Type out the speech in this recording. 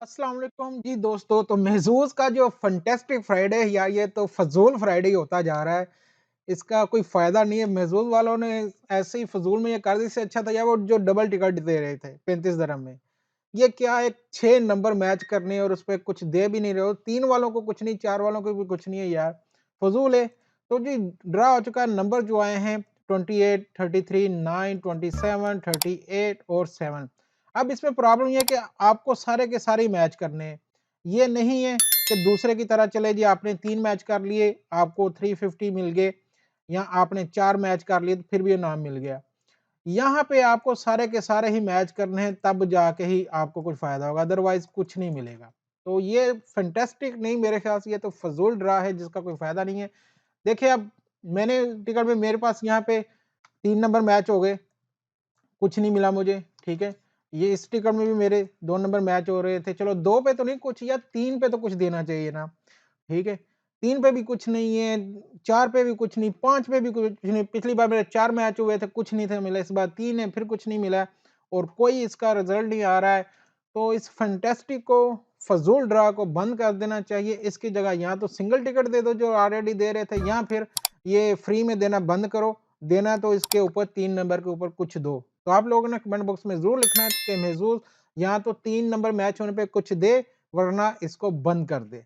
अस्सलाम वालेकुम जी दोस्तों। तो महज़ूज़ का जो फैंटास्टिक फ्राइडे है या ये तो फ़ज़ूल फ्राइडे ही होता जा रहा है। इसका कोई फ़ायदा नहीं है। महज़ूज़ वालों ने ऐसे ही फ़ज़ूल में ये कर दी, इससे अच्छा था यार वो जो डबल टिकट दे रहे थे 35 दिरहम में। ये क्या है 6 नंबर मैच करने और उसपे कुछ दे भी नहीं रहे हो। 3 वालों को कुछ नहीं, 4 वालों को भी कुछ नहीं है यार, फ़ज़ूल है। तो जी ड्रा हो चुका है, नंबर जो आए हैं 28, 33, 9, 27, 38 और 7। अब इसमें प्रॉब्लम ये है कि आपको सारे के सारे ही मैच करने हैं। ये नहीं है कि दूसरे की तरह चले जी आपने 3 मैच कर लिए, आपको 350 मिल गए या आपने 4 मैच कर लिए तो फिर भी इनाम मिल गया। यहाँ पे आपको सारे के सारे ही मैच करने हैं तब जाके ही आपको कुछ फ़ायदा होगा, अदरवाइज़ कुछ नहीं मिलेगा। तो ये फैंटास्टिक नहीं, मेरे ख़्याल से ये तो फ़ज़ूल ड्रा है जिसका कोई फ़ायदा नहीं है। देखिए अब मैंने टिकट में मेरे पास यहाँ पे 3 नंबर मैच हो गए, कुछ नहीं मिला मुझे, ठीक है? ये इस टिकट में भी मेरे 2 नंबर मैच हो रहे थे, चलो 2 पे तो नहीं कुछ या 3 पे तो कुछ देना चाहिए ना, ठीक है? 3 पे भी कुछ नहीं है, 4 पे भी कुछ नहीं, 5 पे भी कुछ नहीं। पिछली बार मेरे 4 मैच हुए थे, कुछ नहीं था मिला, इस बार 3 है, फिर कुछ नहीं मिला और कोई इसका रिज़ल्ट नहीं आ रहा है। तो इस फैंटास्टिक को, फ़ज़ूल ड्रा को बंद कर देना चाहिए। इसकी जगह या तो सिंगल टिकट दे दो जो ऑलरेडी दे रहे थे या फिर ये फ्री में देना बंद करो। देना तो इसके ऊपर 3 नंबर के ऊपर कुछ दो। तो आप लोगों ने कमेंट बॉक्स में ज़रूर लिखना है कि महज़ूज़ या तो 3 नंबर मैच होने पे कुछ दे, वरना इसको बंद कर दे।